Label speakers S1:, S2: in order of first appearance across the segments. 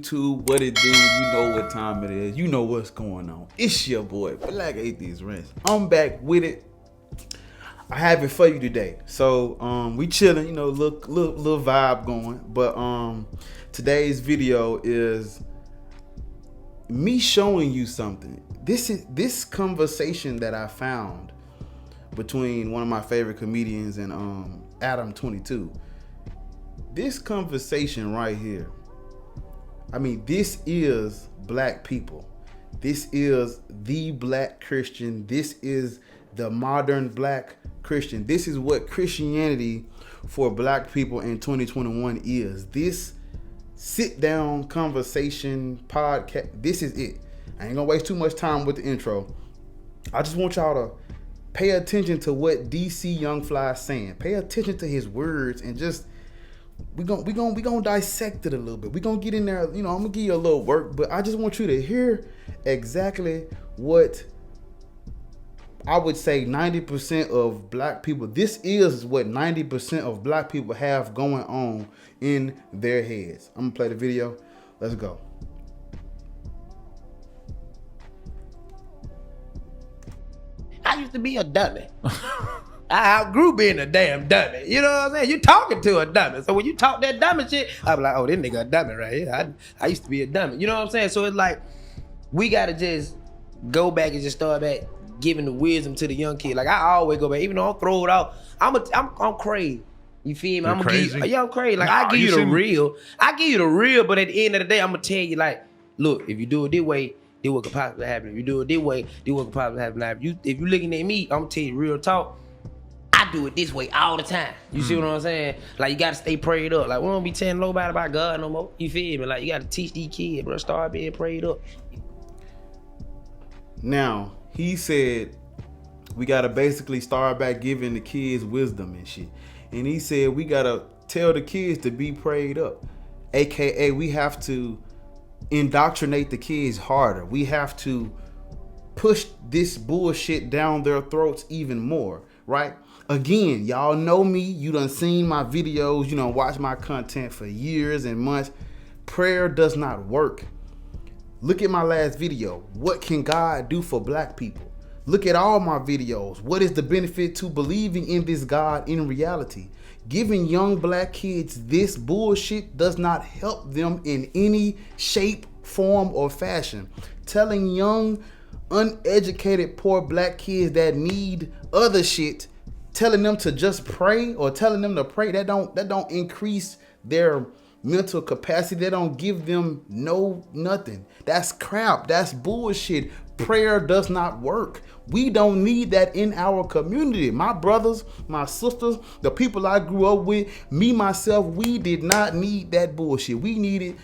S1: YouTube, what it do? You know what time it is. You know what's going on. It's your boy, Black Atheist Rants. I'm back with it. I have it for you today. So we chilling, you know, little vibe going. But today's video is me showing you something. This conversation that I found between one of my favorite comedians and Adam22. This conversation right here. I mean, this is black people. This is the black Christian. This is the modern black Christian. This is what Christianity for black people in 2021 is. This sit down conversation podcast. This is it. I ain't gonna waste too much time with the intro. I just want y'all to pay attention to what DC Young Fly is saying. Pay attention to his words and just we gonna dissect it a little bit. We gonna get in there, you know, I'm gonna give you a little work, but I just want you to hear exactly what I would say 90% of black people, this is what 90% of black people have going on in their heads. I'm gonna play the video. Let's go.
S2: I used to be a dummy. I outgrew being a damn dummy. You know what I'm saying? You talking to a dummy. So when you talk that dummy shit, I'm like, oh, this nigga a dummy right here. I used to be a dummy. You know what I'm saying? So it's like, we got to just go back and just start back giving the wisdom to the young kid. Like, I always go back. Even though I'm throw it out, I'm crazy. You feel me? I'm crazy. I'm crazy. Like, I give you the real. I give you the real, but at the end of the day, I'm going to tell you, like, look, if you do it this way, this what could possibly happen. If you do it this way, this what could possibly happen. Now, if you looking at me, I'm going to tell you real talk. I do it this way all the time. You see what I'm saying? Like, you gotta stay prayed up. Like, we don't be telling nobody about God no more. You feel me? Like, you gotta teach these kids, bro. Start being prayed up.
S1: Now, he said we gotta basically start back giving the kids wisdom and shit. And he said we gotta tell the kids to be prayed up. AKA, we have to indoctrinate the kids harder. We have to push this bullshit down their throats even more, right? Again, y'all know me. You done seen my videos. You done watched my content for years and months. Prayer does not work. Look at my last video. What can God do for black people? Look at all my videos. What is the benefit to believing in this God in reality? Giving young black kids this bullshit does not help them in any shape, form, or fashion. Telling young, uneducated, poor black kids that need other shit, telling them to just pray or telling them to pray, that don't increase their mental capacity. That don't give them nothing. That's crap. That's bullshit. Prayer does not work. We don't need that in our community. My brothers, my sisters, the people I grew up with, me, myself, we did not need that bullshit. We needed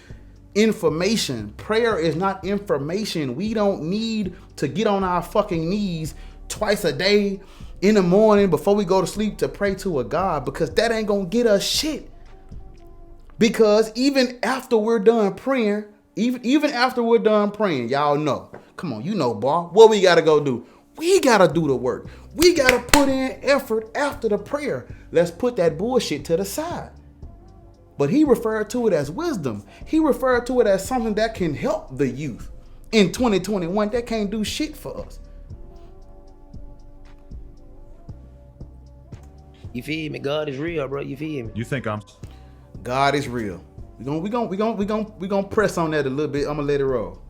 S1: information. Prayer is not information. We don't need to get on our fucking knees twice a day in the morning before we go to sleep to pray to a God, because that ain't gonna get us shit. Because even after we're done praying, even after we're done praying, y'all know, come on, you know, boy, what we gotta go do? We gotta do the work. We gotta put in effort after the prayer. Let's put that bullshit to the side. But he referred to it as wisdom. He referred to it as something that can help the youth in 2021 that can't do shit for us.
S2: You feel me? God is real, bro. You feel me?
S3: You think I'm?
S1: God is real. We gonna press on that a little bit. I'm gonna let it roll.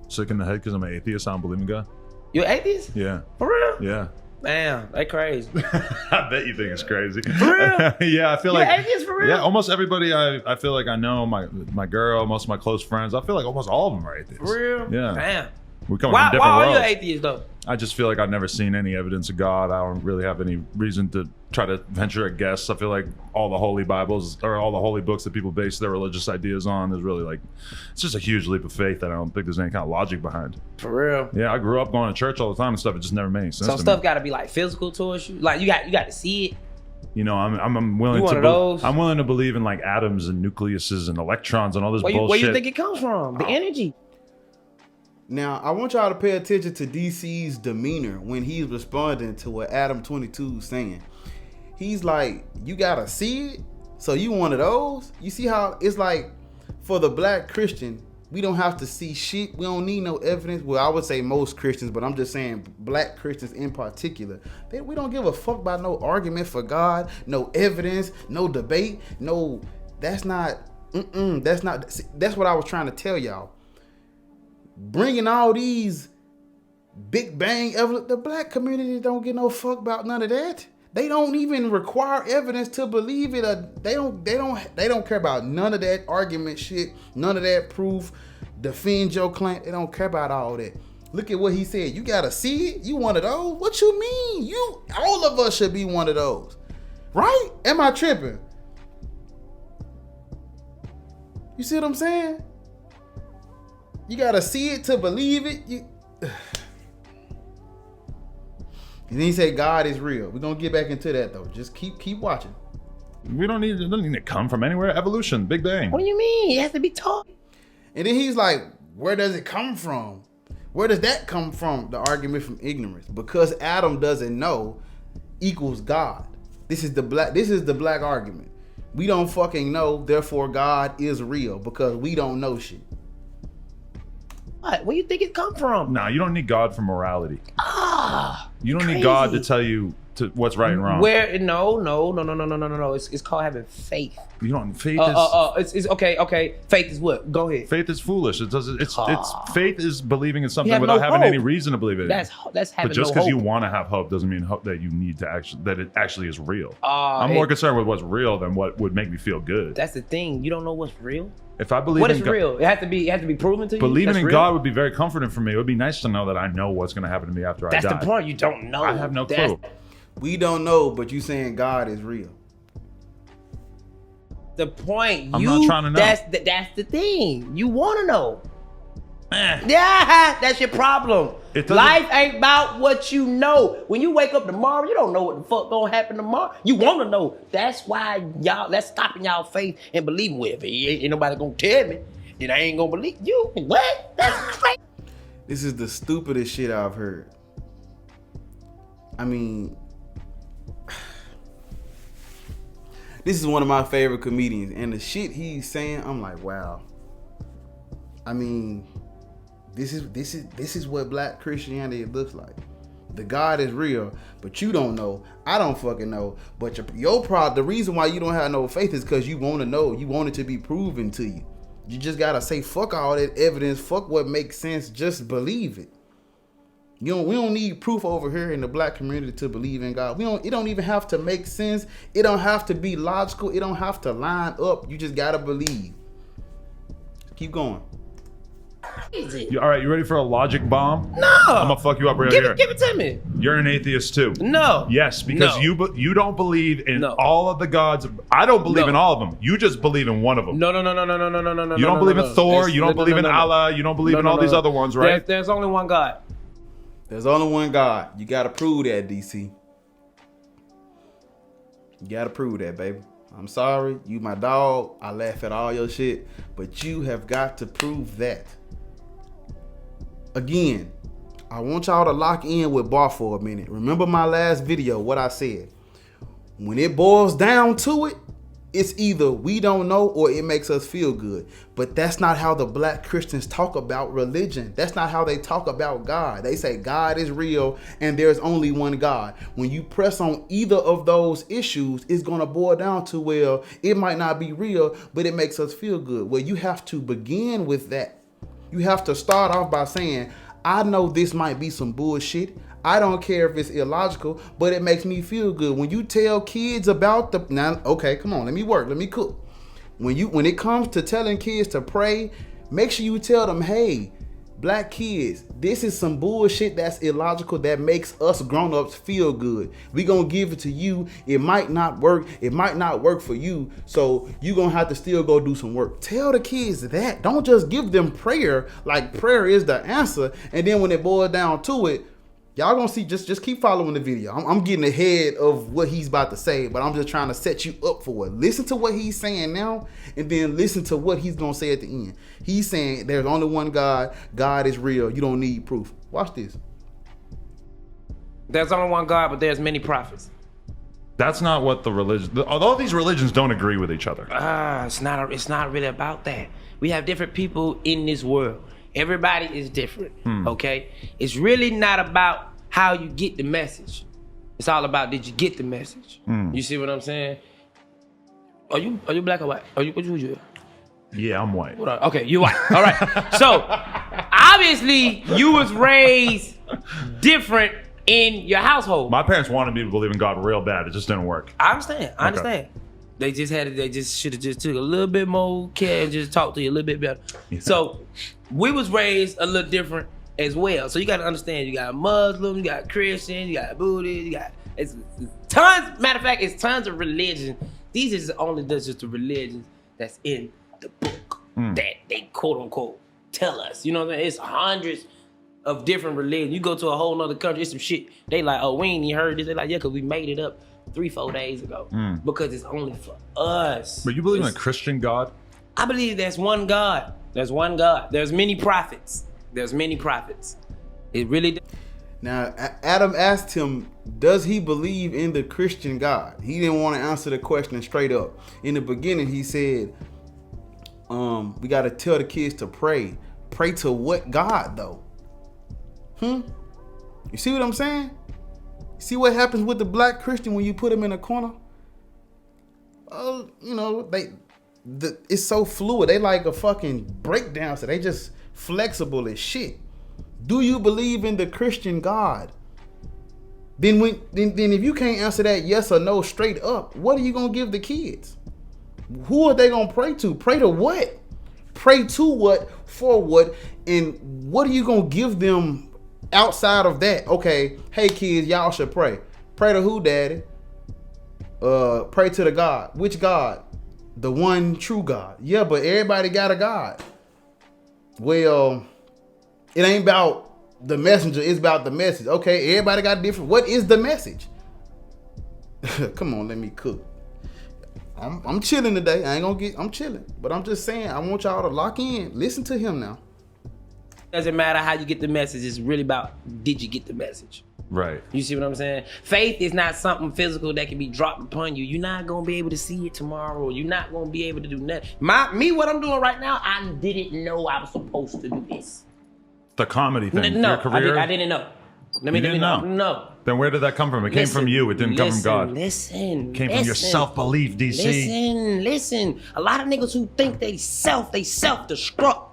S3: Sick in the head because I'm an atheist. I don't believe in God.
S2: You an atheist?
S3: Yeah.
S2: For real?
S3: Yeah.
S2: Damn, that crazy.
S3: I bet you think it's crazy.
S2: For real?
S3: Yeah, I feel
S2: You're
S3: like
S2: atheist for real?
S3: Yeah, almost everybody I feel like I know, my girl, most of my close friends, I feel like almost all of them are atheists.
S2: For real?
S3: Yeah.
S2: Damn.
S3: We come
S2: Why
S3: from different
S2: are
S3: worlds.
S2: you atheist though?
S3: I just feel like I've never seen any evidence of God. I don't really have any reason to try to venture a guess. I feel like all the holy Bibles or all the holy books that people base their religious ideas on is really like, it's just a huge leap of faith that I don't think there's any kind of logic behind.
S2: For real.
S3: Yeah, I grew up going to church all the time and stuff. It just never made any sense.
S2: Some stuff got to be like physical towards you. Like you got to see it.
S3: You know, I'm willing to. I'm willing to believe in like atoms and nucleuses and electrons and all this bullshit.
S2: Where you think it comes from? The energy.
S1: Now, I want y'all to pay attention to DC's demeanor when he's responding to what Adam 22 is saying. He's like, you gotta see it? So you one of those? You see how it's like, for the black Christian, we don't have to see shit. We don't need no evidence. Well, I would say most Christians, but I'm just saying black Christians in particular. We don't give a fuck about no argument for God, no evidence, no debate, no, that's not, that's what I was trying to tell y'all. Bringing all these Big Bang evidence, the black community don't get no fuck about none of that. They don't even require evidence to believe it. They don't care about none of that argument shit, none of that proof. Defend your claim. They don't care about all that. Look at what he said. You gotta see it. You one of those? What you mean? All of us should be one of those, right? Am I tripping? You see what I'm saying? You gotta see it to believe it. And then he said God is real. We're gonna get back into that though. Just keep watching.
S3: It doesn't need to come from anywhere. Evolution, Big Bang.
S2: What do you mean? It has to be taught.
S1: And then he's like, where does it come from? Where does that come from? The argument from ignorance. Because Adam doesn't know equals God. This is the black argument. We don't fucking know, therefore God is real because we don't know shit.
S2: What? Where you think it come from?
S3: Nah, you don't need God for morality. You don't
S2: crazy.
S3: need God to tell you what's right and wrong.
S2: No. It's called having faith.
S3: You don't. Faith
S2: it's okay. Faith is what? Go ahead.
S3: Faith is foolish. It's faith is believing in something
S2: have
S3: without
S2: no
S3: having
S2: hope.
S3: any reason to believe it.
S2: That's having
S3: But just
S2: no
S3: because
S2: hope.
S3: you want to have hope doesn't mean that you need to that it actually is real. I'm more concerned with what's real than what would make me feel good.
S2: That's the thing. You don't know what's real.
S3: If I believe
S2: what
S3: in
S2: is real? It has to be proven to you.
S3: Believing
S2: That's
S3: in
S2: real?
S3: God would be very comforting for me. It would be nice to know that I know what's going to happen to me after I die.
S2: That's the point. You don't know.
S3: I have no clue.
S1: We don't know, but you saying God is real.
S2: The point.
S3: I'm not trying to know.
S2: That's the thing. You want to know. Yeah, that's your problem. Life ain't about what you know. When you wake up tomorrow, you don't know what the fuck gonna happen tomorrow. You want to know. That's why that's stopping y'all faith and believing with. If ain't nobody gonna tell me, then I ain't gonna believe you. What? That's crazy.
S1: This is the stupidest shit I've heard. I mean, this is one of my favorite comedians, and the shit he's saying, I'm like, wow. I mean, this is what black Christianity looks like. The God is real, but you don't know. I don't fucking know. But the reason why you don't have no faith is because you want to know. You want it to be proven to you. You just gotta say fuck all that evidence. Fuck what makes sense. Just believe it. We don't need proof over here in the black community to believe in God. It don't even have to make sense. It don't have to be logical. It don't have to line up. You just gotta believe. Keep going.
S3: All right, you ready for a logic bomb?
S2: No.
S3: I'm gonna fuck you up right here.
S2: Give it to me.
S3: You're an atheist too.
S2: No.
S3: Yes, because you don't believe in all of the gods. I don't believe in all of them. You just believe in one of them.
S2: No.
S3: You don't believe in Thor. You don't believe in Allah. You don't believe in all these other ones, right?
S2: There's only one God.
S1: There's only one God. You gotta prove that, DC. You gotta prove that, baby. I'm sorry, you my dog. I laugh at all your shit, but you have got to prove that. Again, I want y'all to lock in with Bar for a minute. Remember my last video, what I said. When it boils down to it, it's either we don't know or it makes us feel good. But that's not how the black Christians talk about religion. That's not how they talk about God. They say God is real and there's only one God. When you press on either of those issues, it's going to boil down to, well, it might not be real, but it makes us feel good. Well, you have to begin with that. You have to start off by saying, I know this might be some bullshit. I don't care if it's illogical, but it makes me feel good. When you tell kids about okay, come on, let me work, let me cook. When it comes to telling kids to pray, make sure you tell them, hey, Black kids, this is some bullshit that's illogical that makes us grown-ups feel good. We gonna give it to you. It might not work. It might not work for you. So you gonna have to still go do some work. Tell the kids that. Don't just give them prayer like prayer is the answer. And then when it boils down to it, y'all gonna see, just keep following the video. I'm getting ahead of what he's about to say, but I'm just trying to set you up for it. Listen to what he's saying now, and then listen to what he's gonna say at the end. He's saying there's only one God. God is real. You don't need proof. Watch this.
S2: There's only one God, but there's many prophets.
S3: That's not what the religion. All these religions don't agree with each other.
S2: It's not really about that. We have different people in this world. Everybody is different, okay? It's really not about how you get the message. It's all about, did you get the message? You see what I'm saying? Are you black or white? What you?
S3: Yeah, I'm white.
S2: Okay, you're white. All right. So obviously you was raised different in your household.
S3: My parents wanted me to believe in God real bad. It just didn't work.
S2: I understand. They just should have just took a little bit more care and just talked to you a little bit better. Yeah. So we was raised a little different as well. So you got to understand, you got Muslims, you got Christians, you got Buddhists, you got it's tons. Matter of fact, it's tons of religions. These is only just the religions that's in the book that they quote unquote tell us. You know what I mean? It's hundreds of different religions. You go to a whole nother country, it's some shit. They like, oh, we ain't even heard this. They like, yeah, because we made it up 3-4 days ago because it's only for us.
S3: But you believe in a Christian God?
S2: I believe there's one God. There's one God. There's many prophets. There's many prophets. It really.
S1: Now, Adam asked him, does he believe in the Christian God? He didn't want to answer the question straight up. In the beginning, he said, we got to tell the kids to pray. Pray to what God, though? You see what I'm saying? See what happens with the black Christian when you put him in a corner? You know, it's so fluid. They like a fucking breakdown, so they just flexible as shit. Do you believe in the Christian God? Then if you can't answer that yes or no straight up, what are you gonna give the kids? Who are they gonna pray to? Pray to what? Pray to what? For what? And what are you gonna give them outside of that? Okay, hey kids, y'all should pray. Pray to who, daddy? Pray to the God. Which God? The one true God. Yeah, but everybody got a God. Well, it ain't about the messenger, it's about the message. Okay, everybody got different. What is the message? Come on, let me cook. I'm chilling today. I'm chilling. But I'm just saying, I want y'all to lock in. Listen to him now.
S2: Doesn't matter how you get the message. It's really about, did you get the message?
S3: Right.
S2: You see what I'm saying? Faith is not something physical that can be dropped upon you. You're not going to be able to see it tomorrow. You're not going to be able to do nothing. What I'm doing right now, I didn't know I was supposed to do this.
S3: The comedy thing.
S2: No,
S3: your career?
S2: I didn't know. Let me know. No.
S3: Then where did that come from? It came from you. It didn't come from God.
S2: It
S3: came from your self-belief, DC.
S2: Listen. A lot of niggas who think they self-destruct.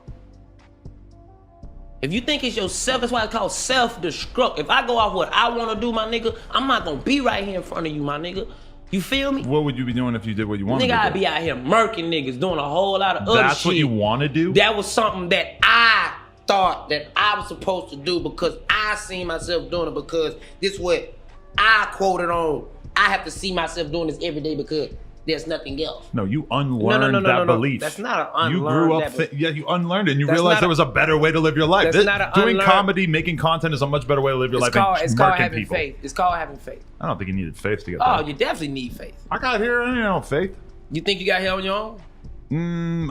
S2: If you think it's yourself, that's why it's called self-destruct. If I go off what I want to do, my nigga, I'm not going to be right here in front of you, my nigga. You feel me?
S3: What would you be doing if you did what you wanted to do?
S2: Nigga, I'd be out here murking niggas, doing a whole lot of other shit.
S3: That's what you want to do?
S2: That was something that I thought that I was supposed to do because I seen myself doing it, because this is what I quoted on. I have to see myself doing this every day because there's nothing else.
S3: No, you unlearned that belief.
S2: That's not an unlearned.
S3: You grew up, you unlearned it, and you realized there was a better way to live your life. Doing comedy, making content is a much better way to live your life than
S2: it's called having faith. It's called having faith.
S3: I don't think you needed faith to get
S2: that.
S3: Oh,
S2: you definitely need faith.
S3: I got here, faith.
S2: You think you got here on your own?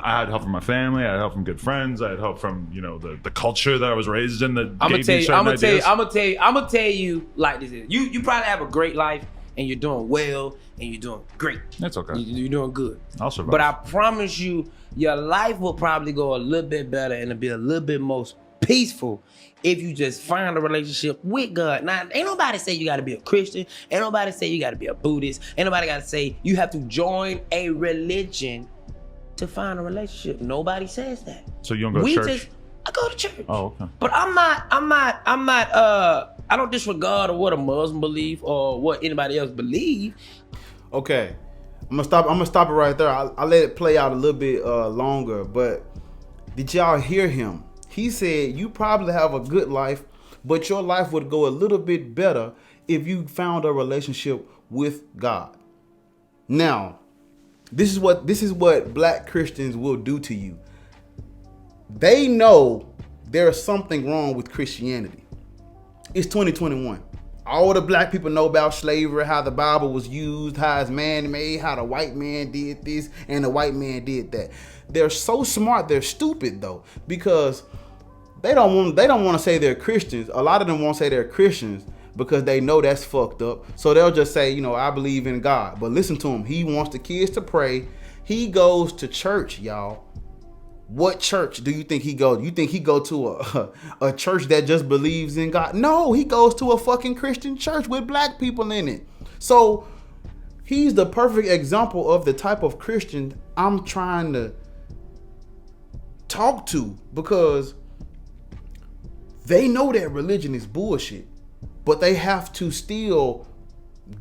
S3: I had help from my family. I had help from good friends. I had help from the culture that I was raised in. I'm gonna
S2: tell you like this is. You probably have a great life and you're doing well and you're doing great.
S3: That's okay.
S2: You're doing good.
S3: I'll survive.
S2: But I promise you, your life will probably go a little bit better and it'll be a little bit more peaceful if you just find a relationship with God. Now, ain't nobody say you got to be a Christian. Ain't nobody say you got to be a Buddhist. Ain't nobody got to say you have to join a religion to find a relationship. Nobody says that.
S3: So you don't go to church?
S2: I go to church.
S3: Oh, okay.
S2: But I don't disregard what a Muslim believe or what anybody else believe.
S1: Okay. I'm gonna stop it right there. I'll let it play out a little bit longer, but did y'all hear him? He said, you probably have a good life, but your life would go a little bit better if you found a relationship with God. Now, this is what black Christians will do to you. They know there's something wrong with Christianity. It's 2021. All the black people know about slavery, how the Bible was used, how it's man-made, how the white man did this and the white man did that. They're so smart, they're stupid though, because they don't want to say they're Christians. A lot of them won't say they're Christians because they know that's fucked up. So they'll just say, I believe in God. But listen to him. He wants the kids to pray. He goes to church, y'all. What church do you think he goes? You think he go to a church that just believes in God? No, he goes to a fucking Christian church with black people in it. So he's the perfect example of the type of Christian I'm trying to talk to, because they know that religion is bullshit, but they have to still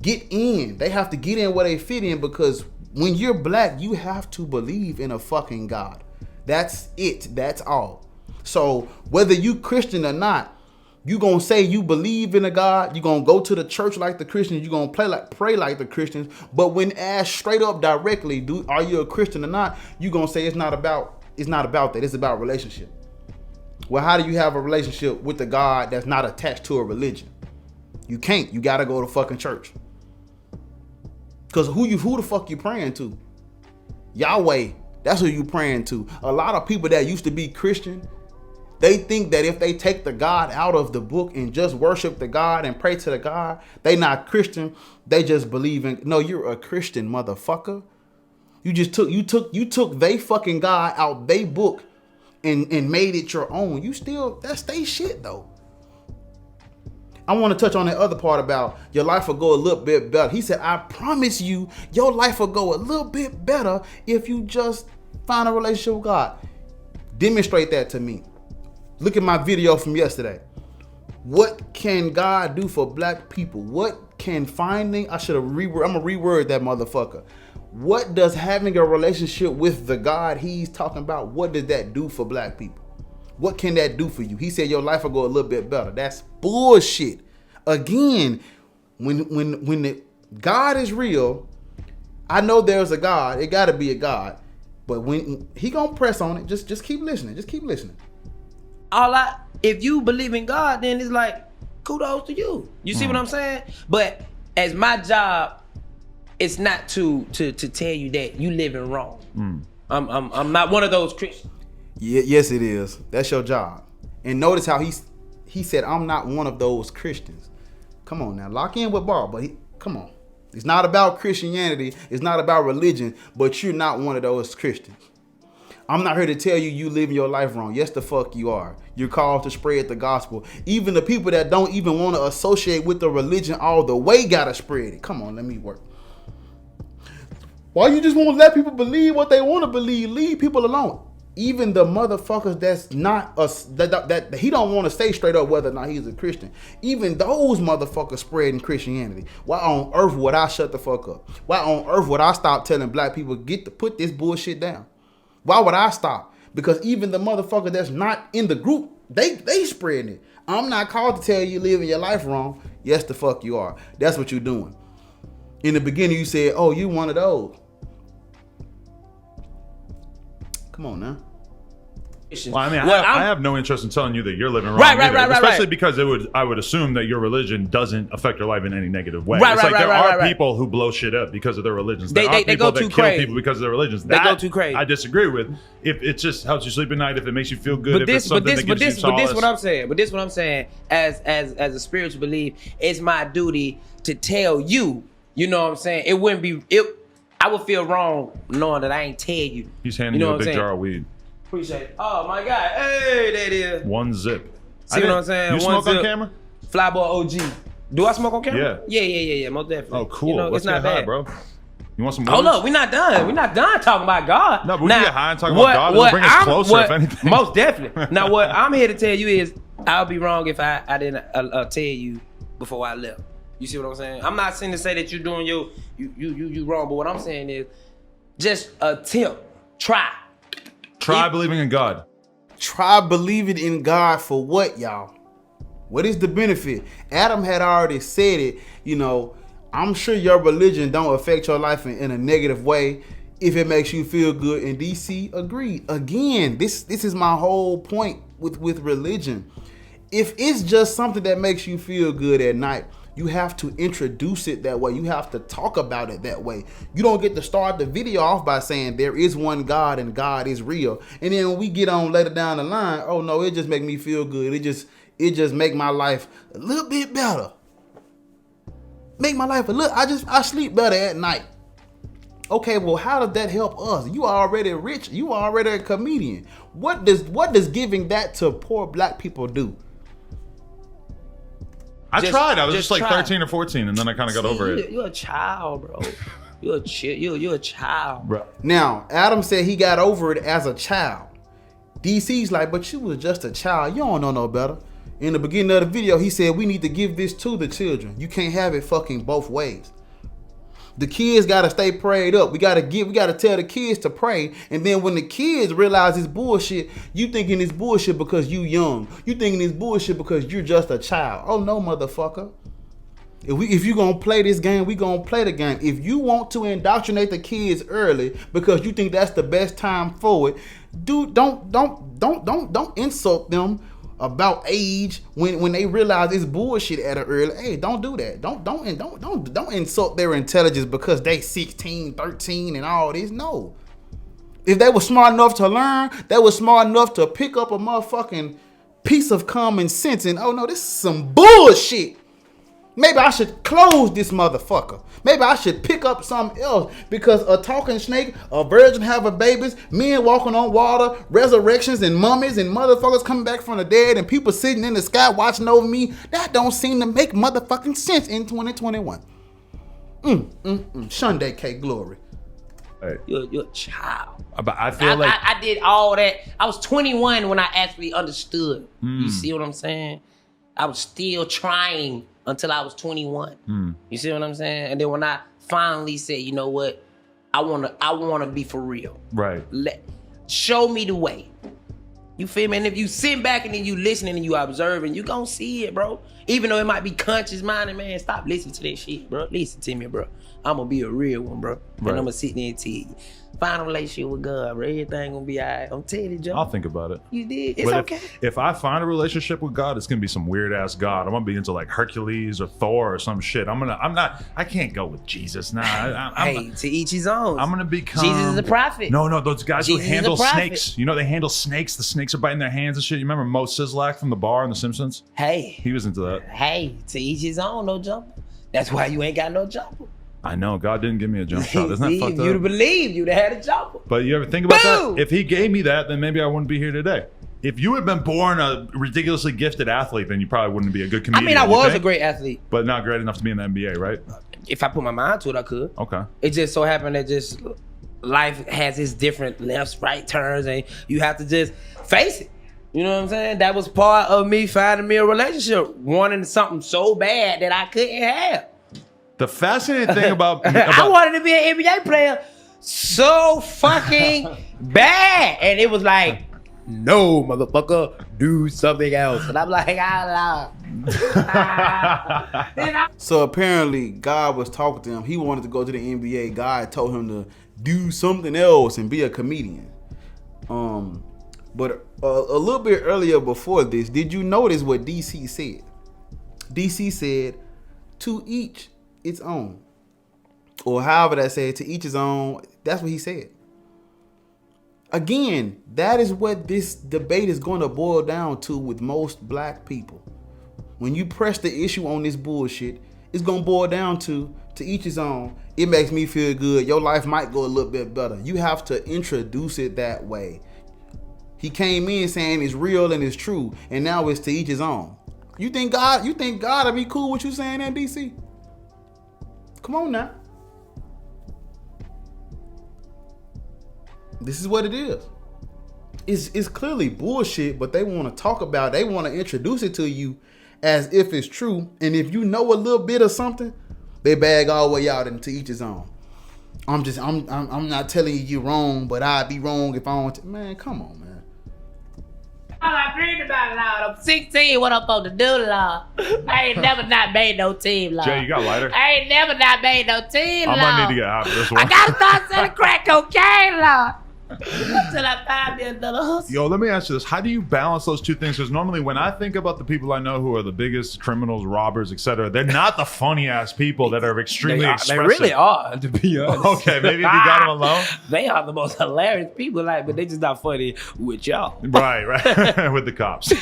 S1: get in. They have to get in where they fit in, because when you're black, you have to believe in a fucking God. That's it. That's all. So whether you Christian or not, you gonna say you believe in a God. You gonna go to the church like the Christians. You gonna pray like the Christians. But when asked straight up directly, are you a Christian or not? You gonna say it's not about that. It's about relationship. Well, how do you have a relationship with a God that's not attached to a religion? You can't. You gotta go to fucking church. Cause who the fuck you praying to? Yahweh. That's who you praying to. A lot of people that used to be Christian, they think that if they take the God out of the book and just worship the God and pray to the God, they not Christian. They just believe in. No, you're a Christian, motherfucker. You took they fucking God out they book and made it your own. That's they shit though. I want to touch on that other part about your life will go a little bit better. He said, I promise you, your life will go a little bit better if you just find a relationship with God. Demonstrate that to me. Look at my video from yesterday. What can God do for black people? What can I'm gonna reword that motherfucker. What does having a relationship with the God he's talking about, what does that do for black people? What can that do for you? He said your life will go a little bit better. That's bullshit. Again, when the God is real, I know there's a God. It got to be a God. But when he gonna press on it, just keep listening. Just keep listening.
S2: If you believe in God, then it's like kudos to you. You see what I'm saying? But as my job, it's not to tell you that you living wrong. I'm not one of those Christians.
S1: Yes, it is. That's your job. And notice how he said, I'm not one of those Christians. Come on now, lock in with Bar, but come on. It's not about Christianity. It's not about religion, but you're not one of those Christians. I'm not here to tell you living your life wrong. Yes, the fuck you are. You're called to spread the gospel. Even the people that don't even want to associate with the religion all the way gotta spread it. Come on, let me work. Why you just won't let people believe what they want to believe? Leave people alone. Even the motherfuckers that's not us, that he don't want to say straight up whether or not he's a Christian. Even those motherfuckers spreading Christianity. Why on earth would I shut the fuck up? Why on earth would I stop telling black people put this bullshit down? Why would I stop? Because even the motherfucker that's not in the group, they spreading it. I'm not called to tell you living your life wrong. Yes, the fuck you are. That's what you're doing. In the beginning, you said, "Oh, you one of those." Come on now.
S3: Well, I mean, I have no interest in telling you that you're living wrong. Right. Especially because I would assume that your religion doesn't affect your life in any negative way. There are people who blow shit up because of their religions. There are people that kill people because of their religions.
S2: They go too crazy.
S3: I disagree with. If it just helps you sleep at night, if it makes you feel good, if it's something that gives you solace.
S2: But this what I'm saying. As a spiritual belief, it's my duty to tell you. You know what I'm saying? It wouldn't be I would feel wrong knowing that I ain't tell you.
S3: He's handing you a big jar of weed.
S2: Appreciate it. Oh my God. Hey, there it is.
S3: One zip.
S2: See what I'm saying?
S3: You smoke on camera?
S2: Flyboy OG. Do I smoke on camera?
S3: Yeah,
S2: most definitely.
S3: Oh, cool. Let's get high, bro. You want some words?
S2: Hold up, we're not done. We're not done talking about God.
S3: No, but we can get high and talk about God. It'll bring us closer, if anything.
S2: Most definitely. Now, what I'm here to tell you is, I'll be wrong if I didn't tell you before I left. You see what I'm saying? I'm not saying to say that you're doing you wrong, but what I'm saying is, just attempt, try
S3: believing in God.
S1: Try believing in God for what, y'all? What is the benefit? Adam had already said it. You know, I'm sure your religion don't affect your life in a negative way if it makes you feel good. And DC agreed. Again, this is my whole point with religion. If it's just something that makes you feel good at night, you have to introduce it that way. You have to talk about it that way. You don't get to start the video off by saying there is one God and God is real. And then when we get on later down the line, oh no, it just make me feel good. It just make my life a little bit better. Make my life a little, I sleep better at night. Okay, well, how does that help us? You are already rich. You are already a comedian. What does giving that to poor black people do?
S3: I tried. I was just like 13 or 14, and then I kind of got over it.
S2: You're a child, bro. You're a child,
S3: bro.
S1: Now, Adam said he got over it as a child. DC's like, but you was just a child. You don't know no better. In the beginning of the video, he said we need to give this to the children. You can't have it fucking both ways. The kids gotta stay prayed up. We gotta tell the kids to pray. And then when the kids realize it's bullshit, you thinking it's bullshit because you young. You thinking it's bullshit because you're just a child. Oh no, motherfucker. If you gonna play this game, we gonna play the game. If you want to indoctrinate the kids early because you think that's the best time for it, dude, don't insult them about age when they realize it's bullshit at an early age. Don't do that. Don't insult their intelligence because they 16, 13 and all this. No. If they were smart enough to learn, they were smart enough to pick up a motherfucking piece of common sense and, oh no, this is some bullshit. Maybe I should close this motherfucker. Maybe I should pick up something else because a talking snake, a virgin having babies, men walking on water, resurrections and mummies and motherfuckers coming back from the dead and people sitting in the sky watching over me. That don't seem to make motherfucking sense in 2021. Sunday K glory.
S3: Hey.
S2: You're a child.
S3: But I feel like
S2: I did all that. I was 21 when I actually understood. You see what I'm saying? I was still trying until I was 21. You see what I'm saying? And then when I finally said, you know what, I wanna be for real.
S3: Right.
S2: Show me the way. You feel me? And if you sit back and then you listening and you observing, you gonna see it, bro. Even though it might be conscious minded, man, stop listening to that shit, bro. Listen to me, bro. I'm gonna be a real one, bro. And I'm gonna sit there and tell you. Find a relationship with God, bro. Everything gonna be all right. I'm telling you, Joe.
S3: I'll think about it.
S2: You did. It's
S3: but
S2: okay.
S3: If I find a relationship with God, it's gonna be some weird ass God. I'm gonna be into like Hercules or Thor or some shit. I can't go with Jesus. Nah.
S2: Hey, to each his own.
S3: I'm gonna become
S2: Jesus is a prophet.
S3: No, those guys
S2: Jesus
S3: who handle snakes. You know, they handle snakes. The snakes are biting their hands and shit. You remember Mo Sislak from the bar in The Simpsons?
S2: Hey.
S3: He was into that.
S2: Hey, to each his own, no jumper. That's why you ain't got no jumper.
S3: I know, God didn't give me a jump shot. Isn't that fucked up?
S2: You'd have believed you'd have had a jumper.
S3: But you ever think about that? If he gave me that, then maybe I wouldn't be here today. If you had been born a ridiculously gifted athlete, then you probably wouldn't be a good comedian.
S2: I mean, I was a great athlete.
S3: But not great enough to be in the NBA, right?
S2: If I put my mind to it, I could.
S3: Okay.
S2: It just so happened that just life has its different lefts, right turns, and you have to just face it. You know what I'm saying? That was part of me finding me a relationship, wanting something so bad that I couldn't have.
S3: The fascinating thing about
S2: I wanted to be an NBA player so fucking bad. And it was like, no, motherfucker, do something else. And I'm like,
S1: So apparently God was talking to him. He wanted to go to the NBA. God told him to do something else and be a comedian. But a little bit earlier before this, did you notice what DC said? DC said, to each its own. Or however that said, to each his own. That's what he said. Again, that is what this debate is going to boil down to with most black people. When you press the issue on this bullshit, it's going to boil down to each his own. It makes me feel good. Your life might go a little bit better. You have to introduce it that way. He came in saying it's real and it's true, and now it's to each his own. You think God would be cool with you saying that, DC? Come on now. This is what it is. It's clearly bullshit, but they want to talk about it. They want to introduce it to you as if it's true. And if you know a little bit of something, they bag all the way out into each his own. I'm not telling you you're wrong, but I'd be wrong if I don't. Man, come on, man.
S2: I dreamed about it, Lord. I'm 16. What I'm supposed to do, Lord? I ain't never not made no team, Lord.
S3: Jay, you got lighter?
S2: I ain't never not made no team,
S3: I
S2: Lord.
S3: might need to get half of this one.
S2: I gotta start selling crack cocaine, Lord. Until I find me another hustle.
S3: Yo, let me ask you this. How do you balance those two things? Because normally when I think about the people I know who are the biggest criminals, robbers, etc., they're not the funny ass people that are extremely expressive.
S2: They really are, to be honest.
S3: Okay, maybe if you got them alone.
S2: They are the most hilarious people, like, but they just not funny with y'all.
S3: Right. With the cops.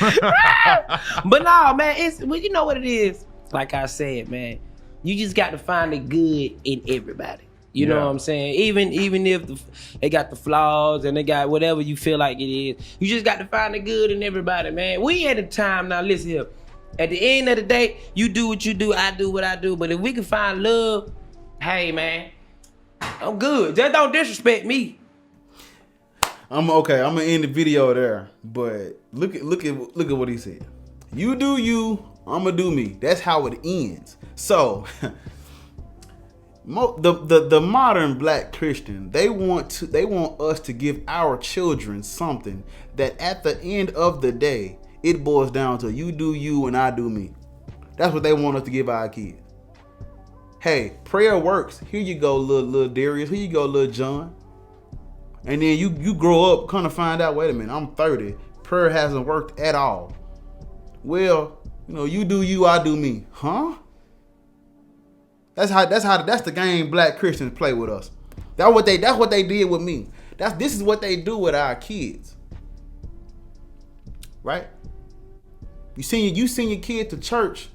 S2: But no, man, well, you know what it is? Like I said, man, you just got to find the good in everybody. You know what I'm saying? Even if they got the flaws and they got whatever you feel like it is, you just got to find the good in everybody, man. We at a time now, listen here. At the end of the day, you do what you do, I do what I do. But if we can find love, hey, man, I'm good. Just don't disrespect me.
S1: I'm gonna end the video there. But look at what he said. You do you, I'm gonna do me. That's how it ends. So the modern black Christian, they want us to give our children something that at the end of the day, it boils down to you do you and I do me. That's what they want us to give our kids. Hey, prayer works. Here you go, little Darius. Here you go, little John. And then you grow up, kind of find out, wait a minute, I'm 30. Prayer hasn't worked at all. Well, you do you, I do me. Huh? That's the game black Christians play with us. That's what they did with me. This is what they do with our kids. Right? You send your kid to church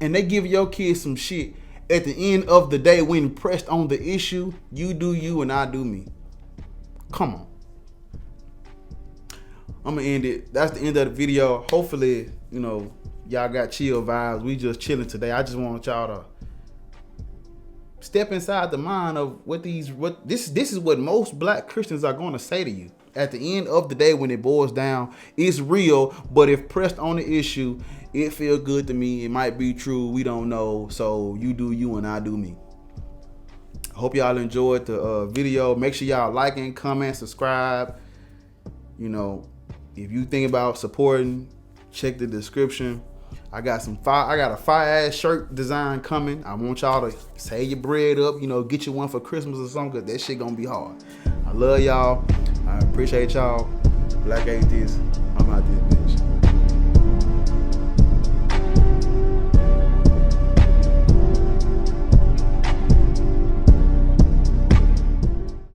S1: and they give your kid some shit. At the end of the day, when pressed on the issue, you do you and I do me. Come on. I'm gonna end it. That's the end of the video. Hopefully, y'all got chill vibes. We just chilling today. I just want y'all to step inside the mind of this is what most black Christians are going to say to you. At the end of the day, when it boils down, it's real, but if pressed on the issue, it feels good to me. It might be true. We don't know. So you do you and I do me. Hope y'all enjoyed the video. Make sure y'all like and comment, subscribe. If you think about supporting, check the description. I got a fire ass shirt design coming. I want y'all to save your bread up, get you one for Christmas or something, cause that shit gonna be hard. I love y'all. I appreciate y'all. Black Atheist. I'm out this bitch.